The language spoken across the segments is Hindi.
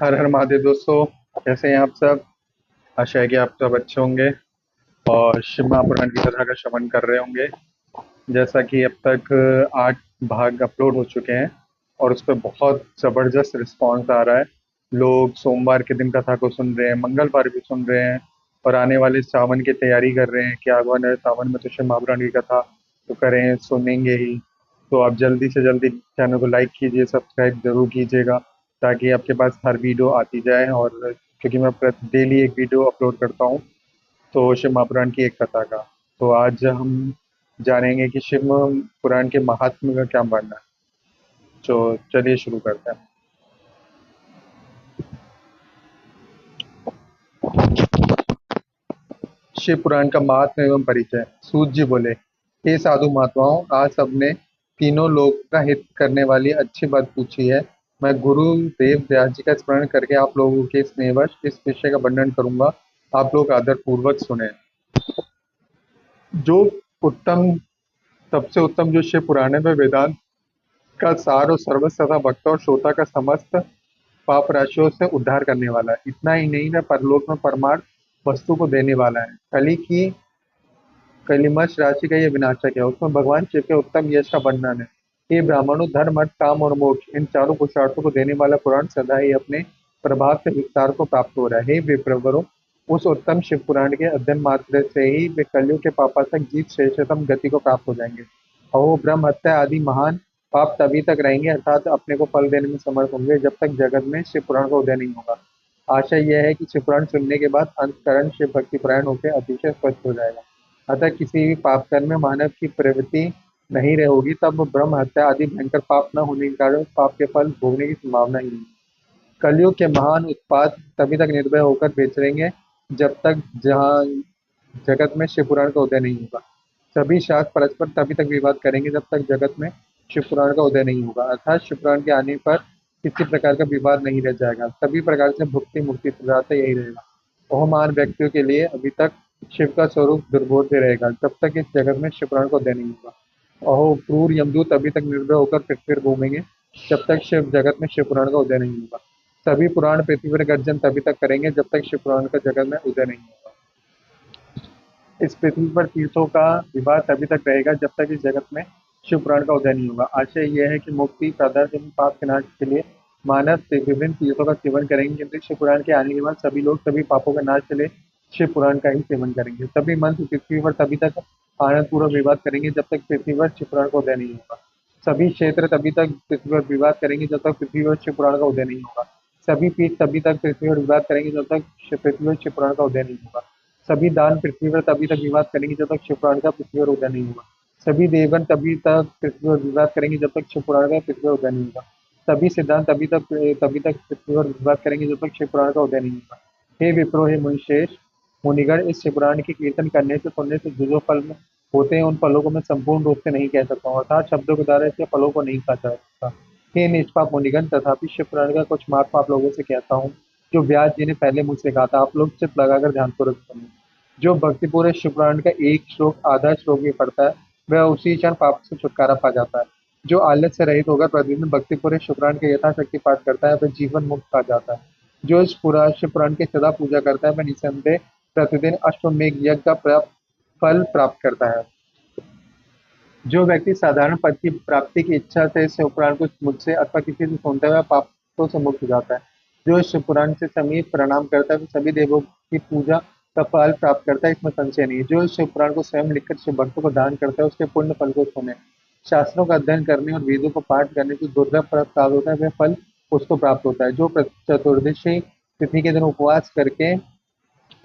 हर हर महादेव दोस्तों। कैसे हैं आप सब? आशा है कि आप सब अच्छे होंगे और शिव महापुराण की कथा का श्रवण कर रहे होंगे। जैसा कि अब तक 8 भाग अपलोड हो चुके हैं और उस पर बहुत ज़बरदस्त रिस्पॉन्स आ रहा है। लोग सोमवार के दिन कथा को सुन रहे हैं, मंगलवार भी सुन रहे हैं और आने वाले सावन की तैयारी कर रहे हैं कि आगवान है सावन में तो शिव महापुराण की कथा तो करें, सुनेंगे ही। तो आप जल्दी से जल्दी चैनल को लाइक कीजिए, सब्सक्राइब जरूर कीजिएगा ताकि आपके पास हर वीडियो आती जाए। और क्योंकि मैं डेली एक वीडियो अपलोड करता हूँ तो शिव महापुराण की एक कथा का, तो आज हम जानेंगे कि शिव पुराण के महात्म्य का क्या मानना है। तो चलिए शुरू करते हैं। शिव पुराण का महात्म्य एवं परिचय। सूत जी बोले, हे साधु महात्माओं, आज सबने तीनों लोक का हित करने वाली अच्छी बात पूछी है। मैं गुरु देव व्यास जी का स्मरण करके आप लोगों के स्नेहवश इस विषय का वर्णन करूंगा। आप लोग आदर पूर्वक सुने। जो उत्तम सबसे उत्तम जो शिव पुराण है वह वेदांत का सार और सर्वस्व तथा भक्त और श्रोता का समस्त पाप राशियों से उद्धार करने वाला है। इतना ही नहीं, वह परलोक में परमार्थ वस्तु को देने वाला है। कली की कलिमष राशि का ये विनाशक है। उसमें भगवान शिव के उत्तम यश का वर्णन है। ये ब्राह्मणों, धर्म अर्थ काम और मोक्ष, इन चारों पुरुषार्थों को देने वाला पुराण सदा ही अपने प्रभाव से विस्तार को प्राप्त हो रहा है। हे विप्रवरों, उस उत्तम शिव पुराण के अध्ययन मात्र से ही वे कलयुग के पापातक जीव श्रेष्ठतम गति को प्राप्त हो जाएंगे। अहो, ब्रह्म हत्या आदि महान पाप तभी तक रहेंगे, अर्थात अपने को फल देने में समर्थ होंगे, जब तक जगत में शिव पुराण का उदय नहीं होगा। आशा यह है कि शिव पुराण सुनने के बाद अंतकरण शिव भक्ति परायण होकर अतिशय स्वस्थ हो जाएगा। अतः किसी भी पाप कर्म में मानव की प्रवृत्ति नहीं रहोगी, तब ब्रह्म हत्या आदि भयंकर पाप न होने के कारण पाप के फल भोगने की संभावना ही नहीं। कलयुग के महान उत्पाद तभी तक निर्भय होकर विचरेंगे जब तक जहाँ जगत में शिव पुराण का उदय नहीं होगा। सभी शास्त्र परस्पर तभी तक विवाद करेंगे जब तक जगत में शिव पुराण का उदय नहीं होगा, अर्थात शिव पुराण के आने पर किसी प्रकार का विवाद नहीं रह जाएगा। सभी प्रकार से भुक्ति मुक्ति प्रदाता यही रहेगा। वह महान व्यक्तियों के लिए अभी तक शिव का स्वरूप दुर्बोध्य रहेगा जब तक इस जगत में शिव पुराण का उदय नहीं होगा। अहो, क्रूर यमदूत अभी तक निर्भय होकर पृथ्वी पर घूमेंगे जब तक शिव जगत में शिव पुराण का उदय नहीं होगा। सभी पुराण पृथ्वी पर गर्जन तभी तक करेंगे जब तक शिव पुराण का जगत में उदय नहीं होगा। इस पृथ्वी पर तीर्थों का विवाह तभी तक रहेगा जब तक इस जगत में शिव पुराण का उदय नहीं होगा। आशय यह है कि मुक्ति प्रादार्थ एवं पाप के नाश के लिए मानव से विभिन्न तीर्थों का सेवन करेंगे, किंतु शिव पुराण के आने के बाद सभी लोग सभी पापों का नाश के लिए शिव पुराण का ही सेवन करेंगे। सभी मंत्र पृथ्वी पर तभी तक आनंद पूर्वक विवाद करेंगे जब तक पृथ्वी पर शिव पुराण का उदय नहीं होगा। सभी क्षेत्र तभी तक पृथ्वी पर विवाद करेंगे जब तक पृथ्वी पर शिव पुराण का उदय नहीं होगा। सभी पीठ तभी तक पृथ्वी पर विवाद करेंगे जब तक पृथ्वी पर शिव पुराण का उदय नहीं होगा। सभी दान पृथ्वी पर तभी तक विवाद करेंगे जब तक शिव पुराण का पृथ्वी पर उदय नहीं होगा। सभी देवगण तभी तक पृथ्वी पर विवाद करेंगे जब तक शिव पुराण का पृथ्वी पर उदय नहीं होगा। सभी सिद्धांत तभी तक पृथ्वी पर विवाद करेंगे जब तक शिव पुराण का उदय नहीं होगा। हे विप्रो, हे मुनिश्रेष्ठ मुनिगण, इस शिव पुराण के कीर्तन करने से सुनने से जो जो फल होते हैं उन फलों को मैं संपूर्ण रूप से नहीं कह सकता हूँ, अर्थात शब्दों के द्वारा इसके फलों को नहीं कहा जा सकता। हे निष्पाप मुनिगण, तथापि शिव पुराण का कुछ महात्मा आप लोगों से कहता हूँ जो व्यास जी ने पहले मुझसे कहा था। आप लोग चित्त लगाकर ध्यानपूर्वक सुनिए। जो भक्तिपूर्ण शिव पुराण का एक श्लोक आधा श्लोक भी पढ़ता है वह उसी क्षण पाप से छुटकारा पा जाता है। जो आलस्य से रहित होकर प्रतिदिन भक्तिपूर्ण शिव पुराण के यथाशक्ति पाठ करता है वह जीवन मुक्त पा जाता है। जो इस पूरा शिव पुराण की सदा पूजा करता है वह निसंदेह प्रतिदिन अश्वमेघ यज्ञ का फल प्राप्त करता है। जो व्यक्ति साधारण पद की प्राप्ति की इच्छा से इस शिव पुराण को मुझसे अथवा किसी से सुनता है वह पापों से मुक्त हो जाता है। जो इस शिव पुराण से समीप प्रणाम करता है वह सभी देवों की पूजा का फल प्राप्त करता है, इसमें संशय नहीं। जो इस शिव पुराण को स्वयं लिखकर शिव भक्तों को दान करता है उसके पुण्य फल को सुने। शास्त्रों का अध्ययन करने और वेदों को पाठ करने से दुर्लभ फल प्राप्त होता है वह फल उसको प्राप्त होता है। जो चतुर्दशी तिथि के दिन उपवास करके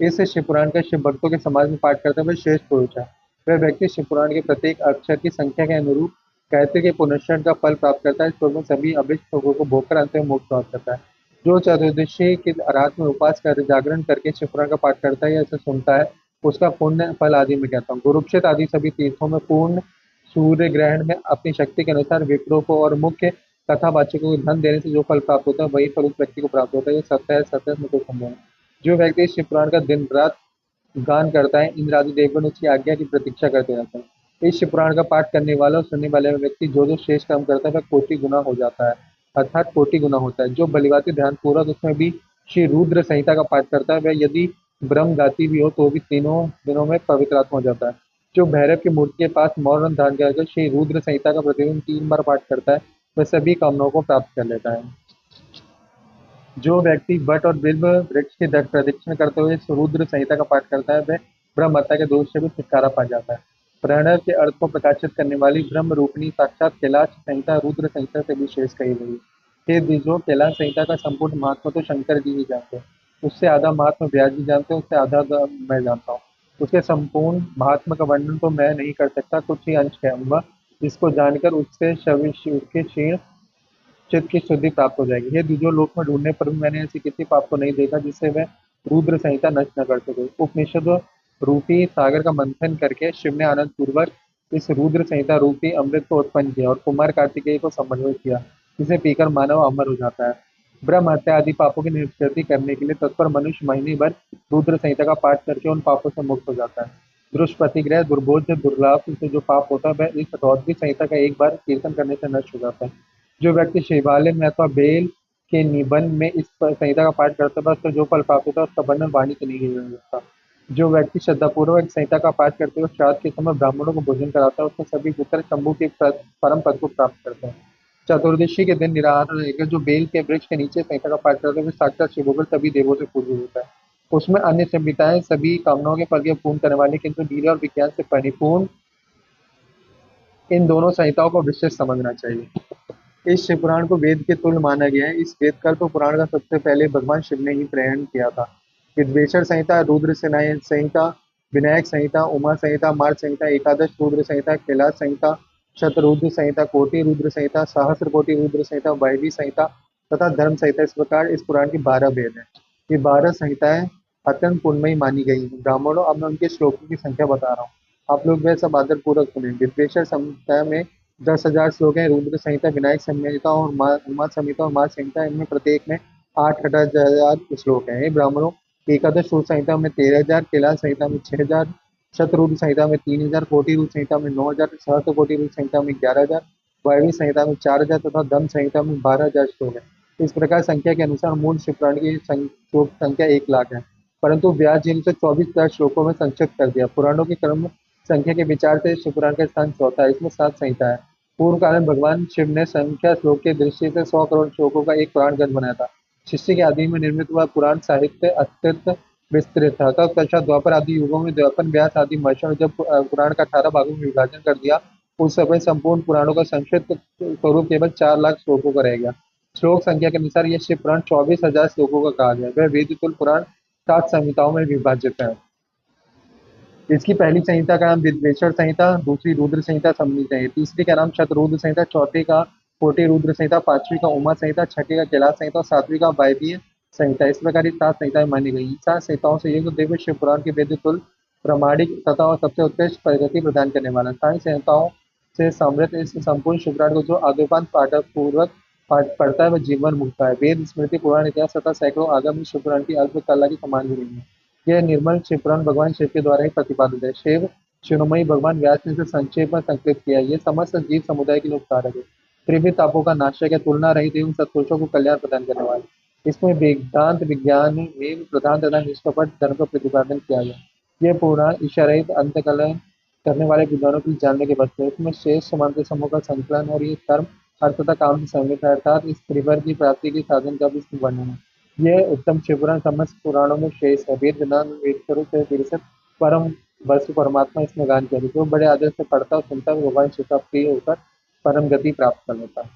इस शिव पुराण का शिव भक्तों के समाज में पाठ करता है वह श्रेष्ठ पुरुष है। वह व्यक्ति शिव पुराण के प्रत्येक अक्षर की संख्या के अनुरूप गायत्री के पुनश्चरण का फल प्राप्त करता है। इस श्लोक में सभी अभिष्ट भोगों को भोगकर अंत में मोक्ष प्राप्त करता है। जो चतुर्दशी की रात में उपवास कर जागरण करके शिव पुराण का पाठ करता है या इसे सुनता है उसका पुण्य फल आदि में कहता हूँ। गुरुक्षेत्र आदि सभी तीर्थों में पूर्ण सूर्य ग्रहण में अपनी शक्ति के अनुसार विप्रों को और मुख्य कथावाचकों को धन देने से जो फल प्राप्त होता है वही फल उस व्यक्ति को प्राप्त होता है। ये सत्य है, सत्य में कोई संदेह नहीं। जो व्यक्ति इस शिव पुराण का दिन रात गान करता है इंद्र आदि देवगण उसकी आज्ञा की प्रतीक्षा करते रहते हैं। इस शिव पुराण का पाठ करने वाला और सुनने वाले व्यक्ति जो जो श्रेष्ठ काम करता है वह कोटि गुना हो जाता है। अर्थात कोटि गुना होता है। जो भलीभांति ध्यानपूर्वक उसमें भी श्री रुद्र संहिता का पाठ करता है, वह यदि ब्रह्म गाती भी हो तो भी तीनों दिनों में पवित्र आत्मा हो जाता है। जो भैरव की मूर्ति के पास मौन धारण कर श्री रुद्र संहिता का प्रतिदिन 3 बार पाठ करता है, वह सभी कामनाओं को प्राप्त कर लेता है। जो व्यक्ति वट और बिल्व वृक्ष की प्रदक्षिण करते हुए इस रुद्र संहिता का पाठ करता है, वह ब्रह्म हत्या के दोष से भी छुटकारा पा जाता है। प्रणव के अर्थ को प्रकाशित करने वाली ब्रह्म रूपिणी साक्षात कैलाश संहिता रुद्र संहिता से विशेष कही गई। हे द्विजों, कैलाश संहिता का संपूर्ण महात्मा तो शंकर जी ही जानते हैं। उससे आधा महात्मा व्यास जी जानते हैं, उससे आधा मैं जानता हूँ। उसके संपूर्ण महात्मा का वर्णन तो मैं नहीं कर सकता, कुछ ही अंश कहूंगा, जिसको जानकर उससे उसके क्षीण चित्त की शुद्धि प्राप्त हो जाएगी। हे द्विजों, लोक में ढूंढने पर भी मैंने ऐसी किसी पाप को नहीं देखा जिससे वह रुद्र संहिता नष्ट न कर सके। उपनिषद रूपी सागर का मंथन करके शिव ने आनंद पूर्वक इस रुद्र संहिता रूपी अमृत को उत्पन्न किया और कुमार कार्तिकेय को समन्वित किया, जिसे पीकर मानव अमर हो जाता है। ब्रह्म हत्या आदि पापों की निवृत्ति करने के लिए तत्पर मनुष्य महीने भर रुद्र संहिता का पाठ करके उन पापों से मुक्त हो जाता है। दुष्प्रतिग्रह, दुर्बोध, दुर्लाभ से जो पाप होता है वह इस रौद्री संहिता का एक बार कीर्तन करने से नष्ट हो जाता है। जो व्यक्ति शिवालय में अथवा बेल के निबंध में इस संहिता का पाठ करता है, उसको जो फल प्राप्त होता है उसका वर्णन वाणी से नहीं किया जा सकता। जो व्यक्ति श्रद्धापूर्वक संहिता का पाठ करते हुए श्राद्ध के समय ब्राह्मणों को भोजन कराता है, उसमें सभी पुत्र शंभु के परम पद को प्राप्त करते हैं। चतुर्दशी के दिन निराहार रहकर जो बेल के वृक्ष के नीचे संहिता का पाठ करते हैं, वे साक्षात शिव होकर सभी देवों से पूजित होता है। उसमें अन्य संहिताएं सभी कामनाओं के फल के पूर्ण करने वाली, किंतु वीर्य और विज्ञान से परिपूर्ण इन दोनों संहिताओं को विशेष समझना चाहिए। इस शिव पुराण को वेद के तुल्य माना गया है। इस वेदकल्प पुराण का सबसे पहले भगवान शिव ने ही प्रेरण किया था। विद्वेश्वर संहिता, रुद्र संहिता, विनायक संहिता, उमा संहिता, मार्ग संहिता, एकादश रुद्र संहिता, कैलाश संहिता, शतरुद्र संहिता, कोटि रुद्र संहिता, सहस्त्र कोटि रुद्र संहिता, वैदी संहिता तथा धर्म संहिता, इस प्रकार इस पुराण की 12 वेद हैं। ये 12 संहिताएं अत्यंत पुण्यमयी मानी गई हैं। ब्राह्मणों, अब मैं उनके श्लोकों की संख्या बता रहा हूँ, आप लोग वह सब आदर पूर्वक सुने। विद्वेश्वर संहिता में 10,000 श्लोक हैं। रुद्र संहिता, विनायक संहिता और उमा संहिता और मार्ग संहिता, इनमें प्रत्येक में 8,000 श्लोक हैं। हे ब्राह्मणों, एकादश रुद्र संहिता में 13,000, कैलाश संहिता में 6,000, शतरुद्र संहिता में 3,000, कोटि रुद्र संहिता में 9,000, सहस्त्र कोटि रुद्र संहिता में 11,000, वायवी संहिता में 4,000 तथा दम संहिता में 12,000 श्लोक है। इस प्रकार संख्या के अनुसार मूल शिव पुराण की श्लोक संख्या 1,00,000 है, परंतु व्यास जी ने इसे 24,000 श्लोकों में संक्षिप्त कर दिया। पुराणों के क्रम संख्या के विचार से शिव पुराण का स्थान चौथा है। इसमें 7 संहिता है। पूर्व काल में भगवान शिव ने संख्या श्लोक की दृष्टि से 100 करोड़ श्लोकों का एक पुराण ग्रंथ बनाया था। शिष्य के आदि में निर्मित हुआ पुराण साहित्य अत्यंत विस्तृत था। तत्पश्चात द्वापर आदि युगों में द्वापर, व्यास आदि महर्षियों ने जब पुराण का 18 भागों में विभाजन कर दिया, उस समय संपूर्ण पुराणों का संक्षिप्त स्वरूप केवल 4,00,000 श्लोकों का रह गया। श्लोक संख्या के अनुसार यह शिव पुराण 24,000 श्लोकों का कहा गया। वह वेद तुल्य पुराण 7 संहिताओं में विभाजित है। इसकी पहली संहिता का नाम विद्वेश्वर संहिता, दूसरी रुद्र संहिता समनी है, तीसरी का नाम शतरुद्र संहिता, चौथी का कोटि रुद्र संहिता, पांचवी का उमा संहिता, छठी का कैलाश संहिता और सातवीं का वायवीय संहिता। इस प्रकार ये 7 संहिताएं मानी गई। इन 7 संहिताओं से युक्त दिव्य शिव पुराण के वेद तुल्य प्रामाणिक तथा और सबसे उत्कृष्ट प्रगति प्रदान करने वाला। सारी संहिताओं से समृद्ध इस संपूर्ण शिव पुराण को जो आद्योपांत पाठक पूर्वक पढ़ता है वह जीवन मुक्ता है। वेद, स्मृति, पुराण, इतिहास तथा सैकड़ों आगम इस शिव पुराण की अद्भुत कला की समान भी नहीं है। यह निर्मल शिव पुराण भगवान शिव के द्वारा ही प्रतिपादित है। शिव शिरोमणि भगवान व्यास ने इसे संक्षेप में संकलित किया है। ये समस्त जीव समुदाय के लिए उपकारक है। त्रिविध तापों का नाशक है, तुलना रहित एवं सत्पुरुषों को कल्याण प्रदान करने वाले। इसमें वेदांत विज्ञान में प्रधान तथा निष्कपट धर्म का प्रतिपादन किया गया। यह पुराण ईशा रहित अंतकलन करने वाले विद्वानों के लिए जानने के वस्तु है। इसमें शेष मंत्र समूह का संकलन और ये कर्म अर्थ तथा काम से संगत है, अर्थात इस त्रिवर की प्राप्ति के साधन का भी इसमें वर्णन है। यह उत्तम शिवपुराण समस्त पुराणों में शेष है। वेद वेदांत वेदकरों से विरसित परम वस्तु परमात्मा इसमें गान किया। जो बड़े आदर से पढ़ता और सुनता है, भगवान शिव का प्रिय होकर परम गति प्राप्त कर लेता है।